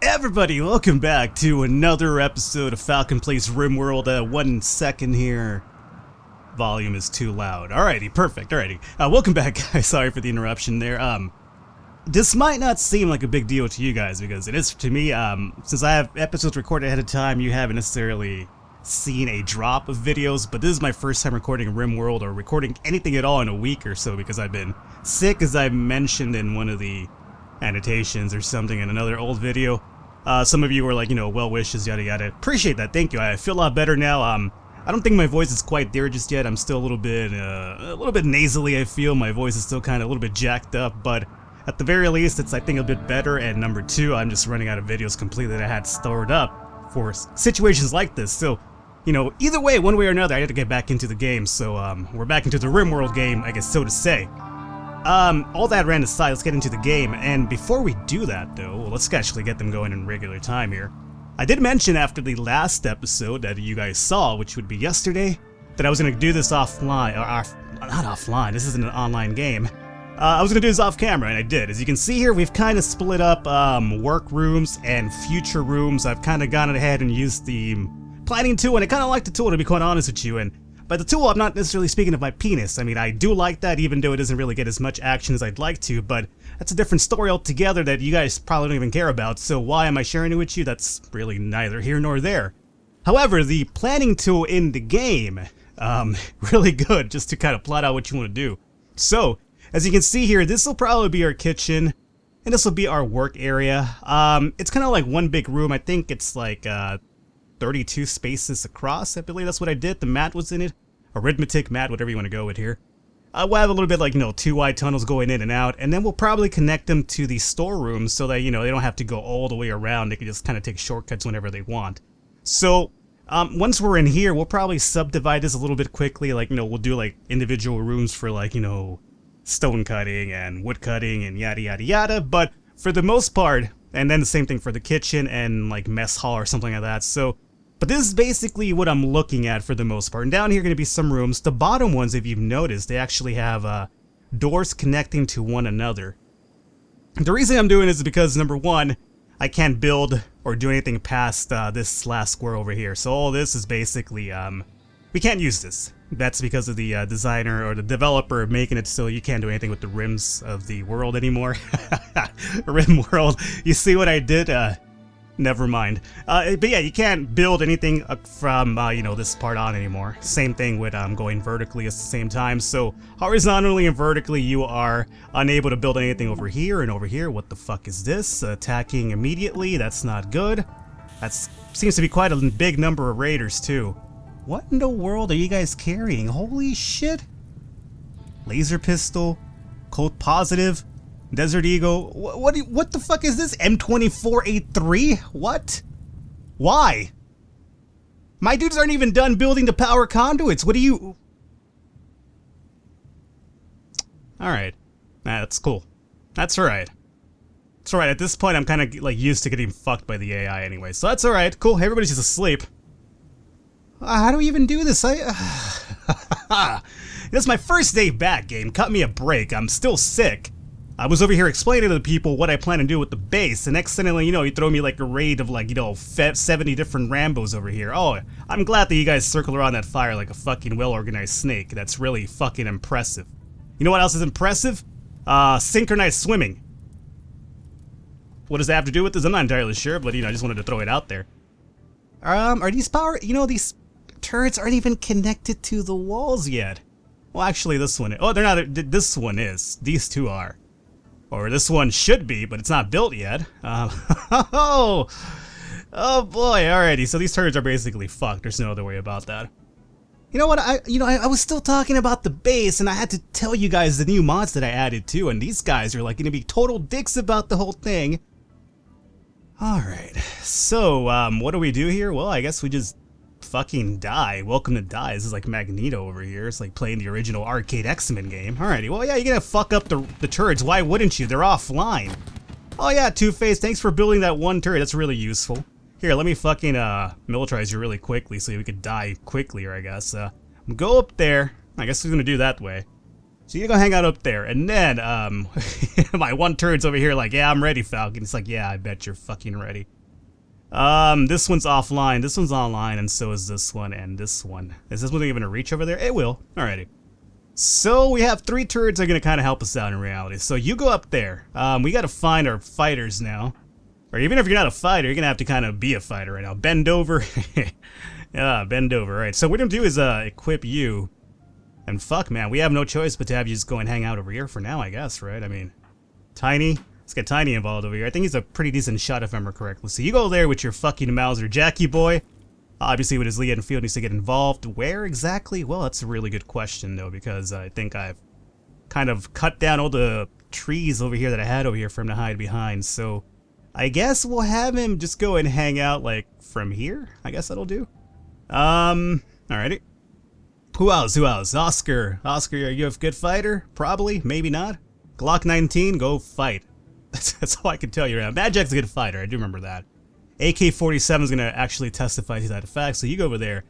Everybody, welcome back to another episode of Falcon Plays Rimworld. 1 second here. Volume is too loud. Alrighty, perfect. Alrighty. Welcome back, guys. Sorry for the interruption there. This might not seem like a big deal to you guys because it is to me. Since I have episodes recorded ahead of time, you haven't necessarily seen a drop of videos, but this is my first time recording Rimworld or recording anything at all in a week or so because I've been sick, as I mentioned in one of the annotations or something in another old video. Some of you were like, well wishes, yada yada. Appreciate that, thank you. I feel a lot better now. I don't think my voice is quite there just yet. I'm still a little bit nasally. I feel my voice is still kind of a little bit jacked up, but at the very least, it's I think a bit better. And number two, I'm just running out of videos completely that I had stored up for situations like this. So, either way, one way or another, I had to get back into the game. So, we're back into the Rimworld game, I guess so to say. All that ran aside, let's get into the game, and before we do that though, let's actually get them going in regular time here. I did mention after the last episode that you guys saw, which would be yesterday, that I was going to do this offline, or not offline, this isn't an online game. I was going to do this off camera, and I did. As you can see here, we've kind of split up work rooms and future rooms. I've kind of gone ahead and used the planning tool, and I kind of like the tool, to be quite honest with you, and by the tool, I'm not necessarily speaking of my penis. I mean, I do like that, even though it doesn't really get as much action as I'd like to, but that's a different story altogether that you guys probably don't even care about, so why am I sharing it with you? That's really neither here nor there. However, the planning tool in the game, really good, just to kind of plot out what you want to do. So, as you can see here, this will probably be our kitchen, and this will be our work area. It's kind of like one big room. I think it's like, 32 spaces across, I believe that's what I did. The mat was in it. Arithmetic mat, whatever you want to go with here. We'll have a little bit like, two wide tunnels going in and out, and then we'll probably connect them to the storerooms so that, they don't have to go all the way around. They can just kind of take shortcuts whenever they want. So, once we're in here, we'll probably subdivide this a little bit quickly. Like, we'll do like individual rooms for like, stone cutting and wood cutting and yada yada yada, but for the most part, and then the same thing for the kitchen and like mess hall or something like that. So, but this is basically what I'm looking at for the most part. And down here are going to be some rooms. The bottom ones, if you've noticed, they actually have doors connecting to one another. The reason I'm doing this is because, number one, I can't build or do anything past this last square over here. So all this is basically, we can't use this. That's because of the designer or the developer making it so you can't do anything with the rims of the world anymore. Rimworld, you see what I did? Never mind. But yeah, you can't build anything from, this part on anymore. Same thing with going vertically at the same time. So horizontally and vertically, you are unable to build anything over here and over here. What the fuck is this? Attacking immediately? That's not good. That seems to be quite a big number of raiders, too. What in the world are you guys carrying? Holy shit. Laser pistol. Code positive. Desert Eagle, what the fuck is this? M24A3? What? Why? My dudes aren't even done building the power conduits. What do you... Alright. That's cool. That's alright. It's alright. At this point, I'm kind of like used to getting fucked by the AI anyway. So that's alright. Cool. Everybody's just asleep. How do we even do this? This is my first day back, game. Cut me a break. I'm still sick. I was over here explaining to the people what I plan to do with the base, and accidentally, you throw me like a raid of like, 70 different Rambos over here. Oh, I'm glad that you guys circle around that fire like a fucking well-organized snake. That's really fucking impressive. You know what else is impressive? Synchronized swimming. What does that have to do with this? I'm not entirely sure, but, I just wanted to throw it out there. Are these power... these turrets aren't even connected to the walls yet. Well, actually, this one... Oh, they're not... This one is. These two are. Or this one should be, but it's not built yet. Oh boy, alrighty. So these turrets are basically fucked. There's no other way about that. You know what? I was still talking about the base, and I had to tell you guys the new mods that I added too. And these guys are like going to be total dicks about the whole thing. Alright. So, what do we do here? Well, I guess we just fucking die. Welcome to die. This is like Magneto over here. It's like playing the original arcade X-Men game. Alrighty, well yeah, you're gonna fuck up the turrets. Why wouldn't you? They're offline. Oh yeah, Two-Face, thanks for building that one turret. That's really useful. Here, let me fucking militarize you really quickly so we could die quickly, I guess. Go up there. I guess we're gonna do that way. So you're gonna hang out up there, and then, my one turret's over here like, yeah, I'm ready, Falcon. It's like, yeah, I bet you're fucking ready. This one's offline, this one's online, and so is this one and this one. Is this one even gonna reach over there? It will. Alrighty. So we have 3 turrets that are gonna kind of help us out in reality. So you go up there. We gotta find our fighters now. Or even if you're not a fighter, you're gonna have to kind of be a fighter right now. Bend over. Yeah, bend over. Alright, so what we're gonna do is equip you. And fuck, man, we have no choice but to have you just go and hang out over here for now, I guess, right? I mean, Tiny. Let's get Tiny involved over here. I think he's a pretty decent shot if I remember correctly. So you go there with your fucking Mauser Jackie boy. Obviously with his lead field needs to get involved. Where exactly? Well, that's a really good question though, because I think I've kind of cut down all the trees over here that I had over here for him to hide behind. So I guess we'll have him just go and hang out like from here. I guess that'll do. Alrighty. Who else? Who else? Oscar. Oscar, are you a good fighter? Probably. Maybe not. Glock 19, go fight. That's all I can tell you right now. Mad Jack's a good fighter, I do remember that. AK-47 is going to actually testify to that fact, so you go over there.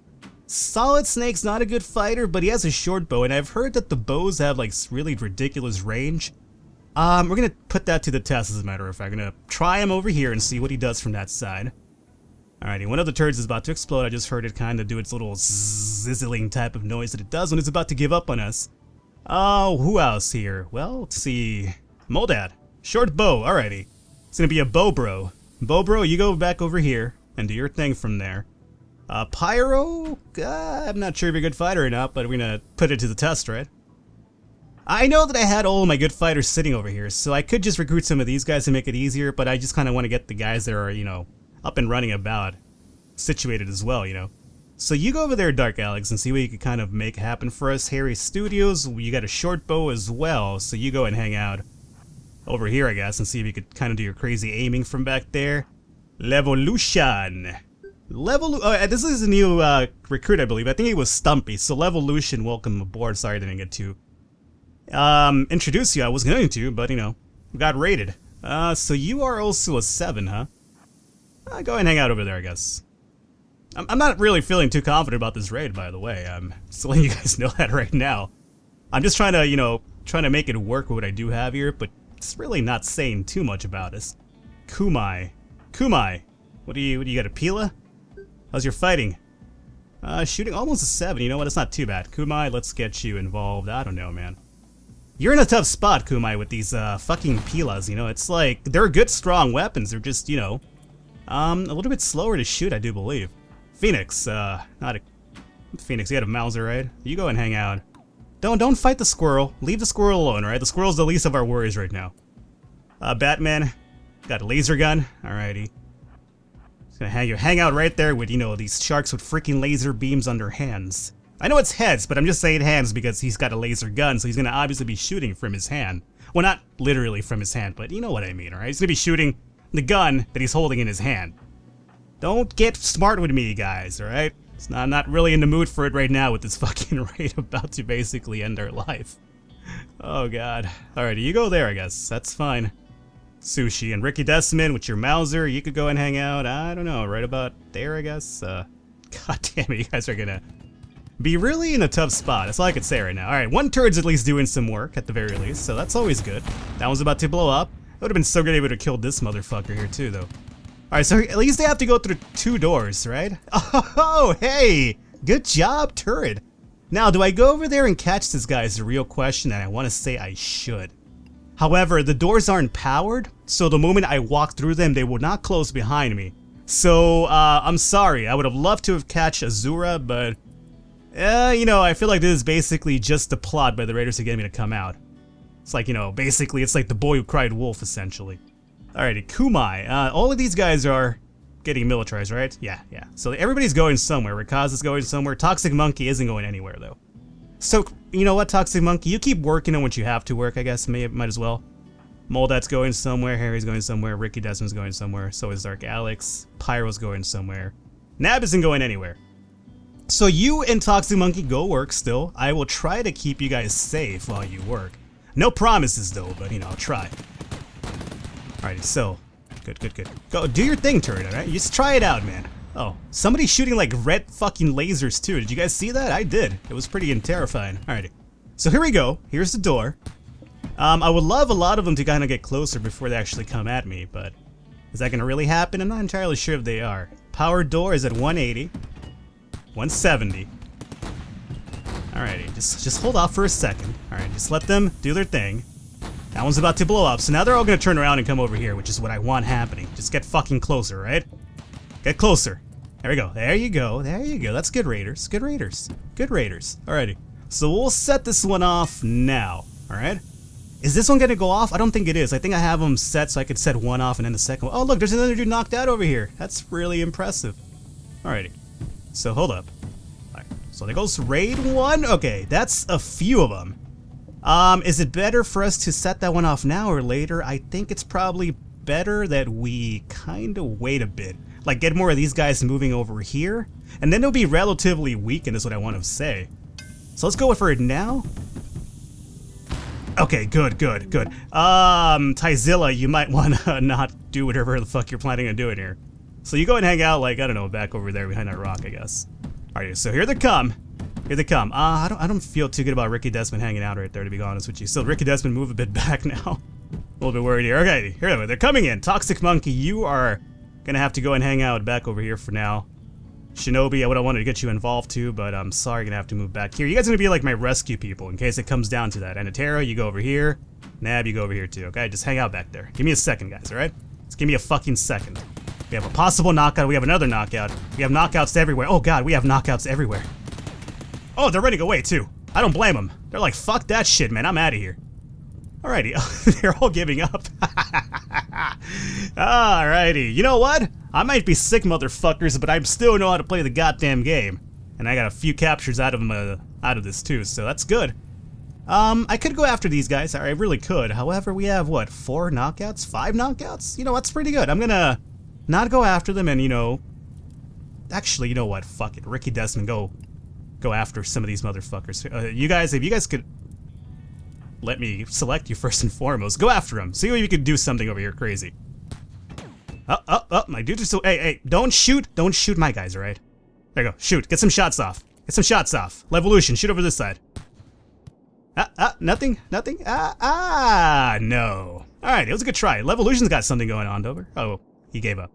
Solid Snake's not a good fighter, but he has a short bow, and I've heard that the bows have like really ridiculous range. We're going to put that to the test as a matter of fact. I'm going to try him over here and see what he does from that side. Alrighty, one of the turrets is about to explode. I just heard it kind of do its little zizzling type of noise that it does when it's about to give up on us. Oh, who else here? Well, let's see. Moldad. Short bow, alrighty. It's gonna be a bow bro. Bow bro, you go back over here and do your thing from there. Pyro? I'm not sure if you're a good fighter or not, but we're gonna put it to the test, right? I know that I had all of my good fighters sitting over here, so I could just recruit some of these guys to make it easier, but I just kind of want to get the guys that are, you know, up and running about, situated as well, you know. So you go over there, Dark Alex, and see what you can kind of make happen for us. Harry Studios, you got a short bow as well, so you go and hang out over here, I guess, and see if you could kind of do your crazy aiming from back there. Levolution. This is a new recruit, I believe. I think he was Stumpy, so Levolution, welcome aboard. Sorry I didn't get to introduce you. I was going to, but, you know, got raided. So you are also a 7, huh? Go and hang out over there, I guess. I'm not really feeling too confident about this raid, by the way. I'm just letting you guys know that right now. I'm just trying to, you know, make it work with what I do have here, but it's really not saying too much about us. Kumai. Kumai. What do you got, a Pila? How's your fighting? Shooting almost a 7. You know what? It's not too bad. Kumai, let's get you involved. I don't know, man. You're in a tough spot, Kumai, with these fucking Pilas, you know? It's like, they're good, strong weapons. They're just, you know, a little bit slower to shoot, I do believe. Phoenix, not a... Phoenix, you had a Mauser, right? You go and hang out. Don't fight the squirrel. Leave the squirrel alone, alright? The squirrel's the least of our worries right now. Batman, got a laser gun. Alrighty. Just gonna hang out right there with, you know, these sharks with freaking laser beams on their hands. I know it's heads, but I'm just saying hands because he's got a laser gun, so he's gonna obviously be shooting from his hand. Well, not literally from his hand, but you know what I mean, alright? He's gonna be shooting the gun that he's holding in his hand. Don't get smart with me, guys, alright? I'm not really in the mood for it right now with this fucking raid about to basically end our life. Oh god. Alrighty, you go there, I guess. That's fine. Sushi and Ricky Desmond with your Mauser, you could go and hang out, I don't know, right about there, I guess? God damn it, you guys are gonna be really in a tough spot. That's all I can say right now. Alright, one turret's at least doing some work, at the very least, so that's always good. That one's about to blow up. It would have been so good if we would have killed this motherfucker here too, though. Alright, so at least they have to go through 2 doors, right? Oh, hey! Good job, turret! Now, do I go over there and catch this guy is the real question, and I want to say I should. However, the doors aren't powered, so the moment I walk through them, they will not close behind me. So, I'm sorry. I would have loved to have catch Azura, but... you know, I feel like this is basically just a plot by the Raiders to get me to come out. It's like, you know, basically, it's like the boy who cried wolf, essentially. Alrighty, Kumai. All of these guys are getting militarized, right? Yeah. So everybody's going somewhere. Rakaz is going somewhere. Toxic Monkey isn't going anywhere, though. So, you know what, Toxic Monkey? You keep working on what you have to work, I guess. Might as well. Moldat's going somewhere. Harry's going somewhere. Ricky Desmond's going somewhere. So is Dark Alex. Pyro's going somewhere. Nab isn't going anywhere. So you and Toxic Monkey go work still. I will try to keep you guys safe while you work. No promises, though, but, you know, I'll try. Alrighty, so, good. Go, do your thing, turret, alright? You just try it out, man. Oh, somebody's shooting like red fucking lasers too. Did you guys see that? I did. It was pretty terrifying. Alrighty. So here we go. Here's the door. I would love a lot of them to kind of get closer before they actually come at me, but Is that gonna really happen? I'm not entirely sure if they are. Power door is at 180. 170. Alrighty, just hold off for a second. Alright, just let them do their thing. That one's about to blow up, so now they're all gonna turn around and come over here, which is what I want happening. Just get fucking closer, right? Get closer. There we go. There you go. There you go. That's good, Raiders. Good Raiders. Good Raiders. Alrighty. So we'll set this one off now. Alright? Is this one gonna go off? I don't think it is. I think I have them set so I could set one off and then the second one. Oh, look, there's another dude knocked out over here. That's really impressive. Alrighty. So hold up. Alright. So there goes raid one. Okay, that's a few of them. Is it better for us to set that one off now or later? I think it's probably better that we kind of wait a bit. Like, get more of these guys moving over here. And then they'll be relatively weakened is what I want to say. So let's go for it now. Okay, good. Tyzilla, you might want to not do whatever the fuck you're planning on doing here. So you go and hang out, like, I don't know, back over there behind that rock, I guess. Alright, so here they come. Here they come. I don't feel too good about Ricky Desmond hanging out right there, to be honest with you. So Ricky Desmond, move a bit back now. A little bit worried here. Okay, here they're coming in. Toxic Monkey, you are gonna have to go and hang out back over here for now. Shinobi, I would have wanted to get you involved too, but I'm sorry, gonna have to move back here. You guys are gonna be like my rescue people in case it comes down to that. Anatero, you go over here. Nab, you go over here too, okay? Just hang out back there. Give me a second, guys, alright? Just give me a fucking second. We have a possible knockout. We have another knockout. We have knockouts everywhere. Oh god, we have knockouts everywhere. Oh, they're running away too. I don't blame them. They're like, fuck that shit, man. I'm out of here. Alrighty. They're all giving up. Alrighty. You know what? I might be sick, motherfuckers, but I still know how to play the goddamn game. And I got a few captures out of this too, so that's good. I could go after these guys. I really could. However, we have, what, 4 knockouts? 5 knockouts? You know, that's pretty good. I'm gonna not go after them and, you know... Actually, you know what? Fuck it. Ricky Desmond, go after some of these motherfuckers. You guys, if you guys could let me select you first and foremost, go after them. See if you could do something over here crazy. Oh, my dudes are still, hey, don't shoot my guys, alright? There you go, shoot, get some shots off. Get some shots off. Levolution, shoot over this side. Nothing? No. Alright, it was a good try. Levolution's got something going on, Dover. Oh, he gave up.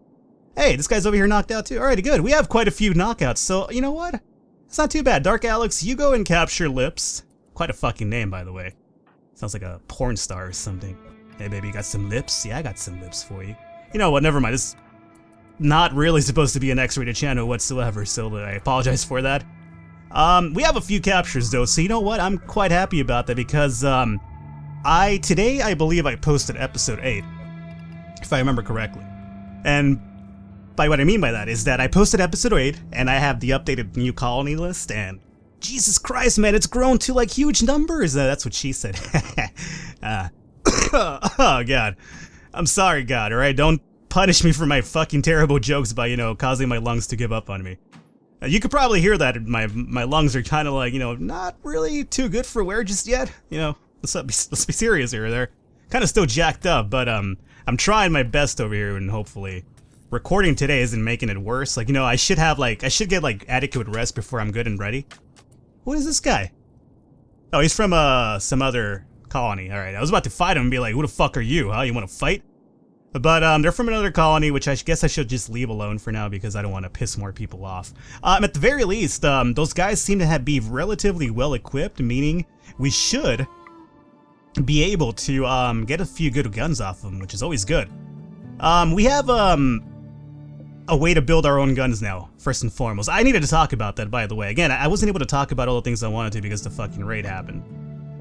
Hey, this guy's over here knocked out too. Alrighty, good. We have quite a few knockouts, so you know what? It's not too bad. Dark Alex, you go and capture Lips. Quite a fucking name, by the way. Sounds like a porn star or something. Hey, baby, you got some lips? Yeah, I got some lips for you. You know what, never mind. This is not really supposed to be an X-rated channel whatsoever, so I apologize for that. We have a few captures, though, so you know what? I'm quite happy about that because, today, I believe I posted episode 8, if I remember correctly. And by what I mean by that is that I posted episode 8, and I have the updated new colony list, and Jesus Christ, man, it's grown to, like, huge numbers. That's what she said. Oh, God. I'm sorry, God, alright? Don't punish me for my fucking terrible jokes by, you know, causing my lungs to give up on me. You could probably hear that my lungs are kind of like, you know, not really too good for wear just yet. You know, let's be serious here. They're kind of still jacked up, but I'm trying my best over here, and hopefully recording today isn't making it worse. Like, you know, I should get like adequate rest before I'm good and ready. What is this guy? Oh, he's from some other colony. Alright, I was about to fight him and be like, who the fuck are you, huh? You want to fight? But they're from another colony, which I guess I should just leave alone for now because I don't want to piss more people off. At the very least, those guys seem to be relatively well equipped, meaning we should be able to get a few good guns off them, which is always good. We have a way to build our own guns now, first and foremost. I needed to talk about that, by the way. Again, I wasn't able to talk about all the things I wanted to because the fucking raid happened.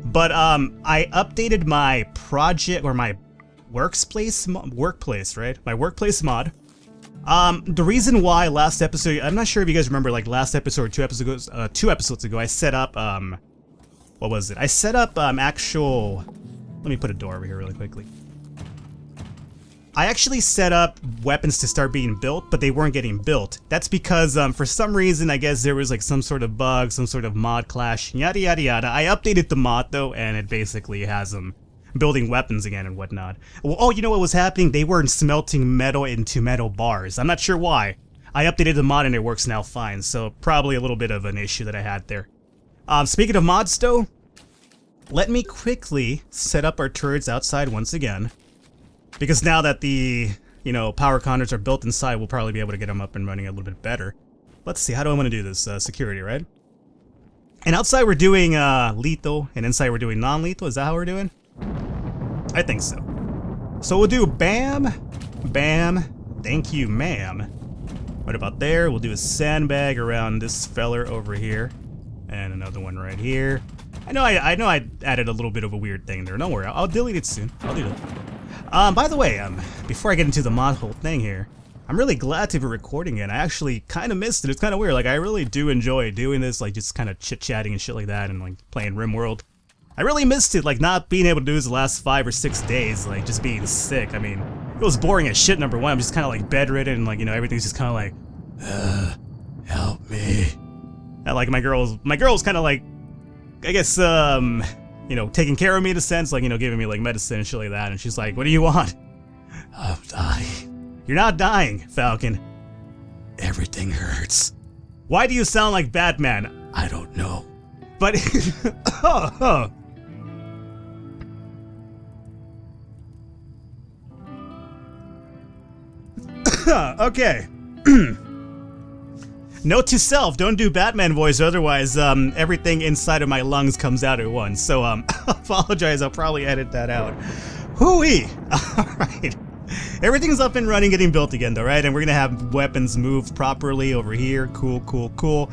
But I updated my project, or my workplace, right? My workplace mod. The reason why last episode, I'm not sure if you guys remember, like last episode or 2 episodes ago, I set up, what was it? I set up actual, let me put a door over here really quickly. I actually set up weapons to start being built, but they weren't getting built. That's because, for some reason, I guess there was like some sort of bug, some sort of mod clash, yada yada yada. I updated the mod though, and it basically has them building weapons again and whatnot. Well, oh, you know what was happening? They weren't smelting metal into metal bars. I'm not sure why. I updated the mod and it works now fine, so probably a little bit of an issue that I had there. Speaking of mods though, let me quickly set up our turrets outside once again. Because now that the you know, power conduits are built inside, we'll probably be able to get them up and running a little bit better. Let's see, how do I want to do this? Security, right? And outside we're doing lethal, and inside we're doing non-lethal. Is that how we're doing? I think so. So we'll do bam, bam, thank you, ma'am. What about there? We'll do a sandbag around this feller over here. And another one right here. I know I added a little bit of a weird thing there. Don't worry, I'll delete it soon. I'll do that. By the way, before I get into the mod whole thing here, I'm really glad to be recording it. I actually kind of missed it. It's kind of weird. Like, I really do enjoy doing this, like, just kind of chit-chatting and shit like that, and, like, playing Rimworld. I really missed it, like, not being able to do this the last 5 or 6 days, like, just being sick. I mean, it was boring as shit, number one. I'm just kind of, like, bedridden, and, like, you know, everything's just kind of like, help me. And, like, my girl's kind of, like, I guess, you know, taking care of me in a sense, like, you know, giving me, like, medicine and shit like that, and she's like, what do you want? I'm dying. You're not dying, Falcon. Everything hurts. Why do you sound like Batman? I don't know. But okay. Note to self, don't do Batman voice, otherwise everything inside of my lungs comes out at once. So apologize, I'll probably edit that out. Hooey! Alright. Everything's up and running, getting built again though, right? And we're gonna have weapons move properly over here. Cool, cool, cool.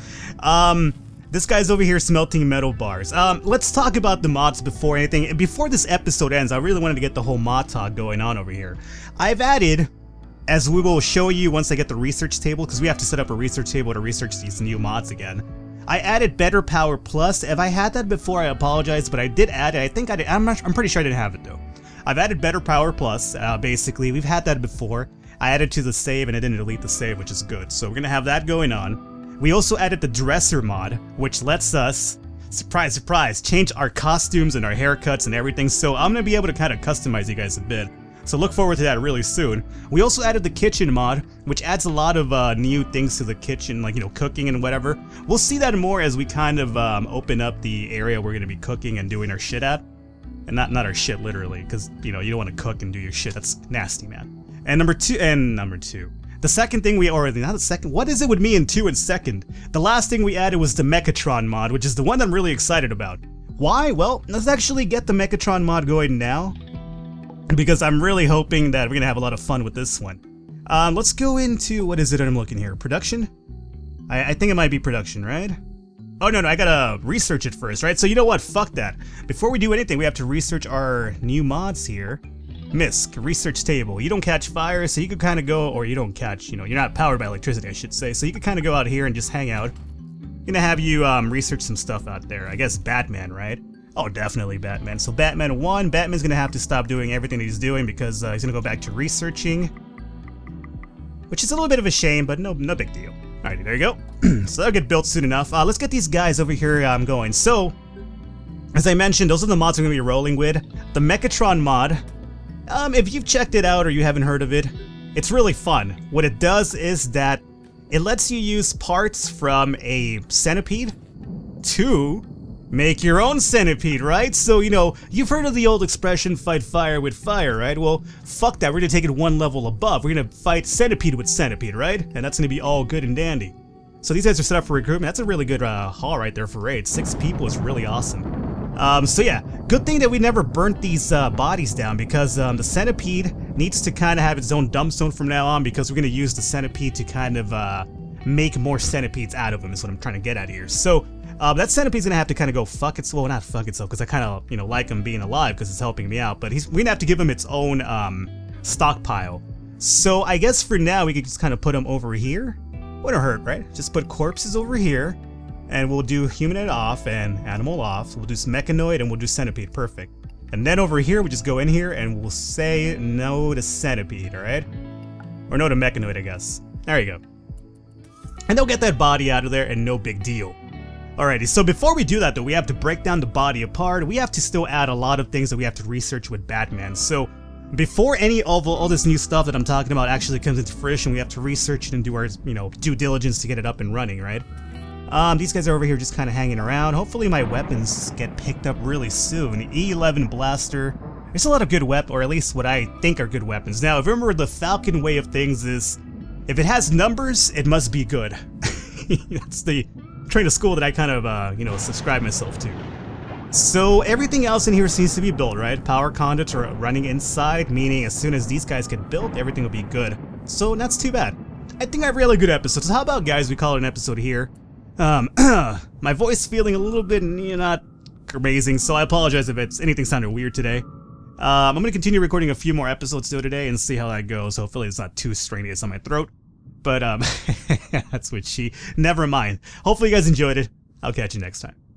This guy's over here smelting metal bars. Let's talk about the mods before anything. And before this episode ends, I really wanted to get the whole mod talk going on over here. I've added, as we will show you once I get the research table, because we have to set up a research table to research these new mods again. I added Better Power Plus. If I had that before, I apologize, but I did add it. I think I did. I'm pretty sure I didn't have it though. I've added Better Power Plus, basically. We've had that before. I added to the save and it didn't delete the save, which is good. So we're gonna have that going on. We also added the Dresser mod, which lets us, surprise, surprise, change our costumes and our haircuts and everything. So I'm gonna be able to kind of customize you guys a bit. So look forward to that really soon. We also added the kitchen mod, which adds a lot of new things to the kitchen, like, you know, cooking and whatever. We'll see that more as we kind of open up the area we're gonna be cooking and doing our shit at. And not our shit literally, because, you know, you don't want to cook and do your shit. That's nasty, man. And number two. The second thing not the second, what is it with me in 2 and second? The last thing we added was the Mechatron mod, which is the one I'm really excited about. Why? Well, let's actually get the Mechatron mod going now, because I'm really hoping that we're gonna have a lot of fun with this one. Let's go into, what is it I'm looking here? Production? I think it might be production, right? Oh, no, I gotta research it first, right? So you know what? Fuck that. Before we do anything, we have to research our new mods here. MISC, research table. You don't catch fire, so you could kind of go, or you don't catch, you know, you're not powered by electricity, I should say. So you could kind of go out here and just hang out. I'm gonna have you research some stuff out there. I guess Batman, right? Oh, definitely Batman. So Batman 1, Batman's gonna have to stop doing everything he's doing because he's gonna go back to researching. Which is a little bit of a shame, but no big deal. Alrighty, there you go. So that'll get built soon enough. Let's get these guys over here going. So, as I mentioned, those are the mods we're going to be rolling with. The Mechatron mod, if you've checked it out or you haven't heard of it, it's really fun. What it does is that it lets you use parts from a centipede to make your own centipede, right? So, you know, you've heard of the old expression, fight fire with fire, right? Well, fuck that, we're gonna take it one level above. We're gonna fight centipede with centipede, right? And that's gonna be all good and dandy. So these guys are set up for recruitment. That's a really good haul right there for raids. 6 people is really awesome. So yeah, good thing that we never burnt these bodies down, because the centipede needs to kind of have its own dump zone from now on, because we're gonna use the centipede to kind of make more centipedes out of them, is what I'm trying to get at here. So that centipede's gonna have to kind of go fuck itself. Well, not fuck itself, because I kind of, you know, like him being alive because it's helping me out. But we're gonna have to give him its own stockpile. So I guess for now we could just kind of put him over here. Wouldn't hurt, right? Just put corpses over here, and we'll do humanoid off and animal off. We'll do some mechanoid and we'll do centipede. Perfect. And then over here we just go in here and we'll say no to centipede. All right, or no to mechanoid, I guess. There you go. And they'll get that body out of there and no big deal. Alrighty, so before we do that though, we have to break down the body apart. We have to still add a lot of things that we have to research with Batman. So before any of all this new stuff that I'm talking about actually comes into fruition, we have to research it and do our, you know, due diligence to get it up and running, right? These guys are over here just kind of hanging around. Hopefully my weapons get picked up really soon. E11 blaster, There's a lot of good weapons, or at least what I think are good weapons. Now, if you remember, the Falcon way of things is, if it has numbers, it must be good. That's the train of school that I kind of, you know, subscribe myself to. So everything else in here seems to be built, right? Power conduits are running inside, meaning as soon as these guys get built, everything will be good. So that's too bad. I think I have a really good episode. So how about, guys, we call it an episode here. My voice feeling a little bit, you know, not amazing, so I apologize if anything sounded weird today. I'm going to continue recording a few more episodes still today and see how that goes. Hopefully it's not too strenuous on my throat. But, that's what never mind. Hopefully you guys enjoyed it. I'll catch you next time.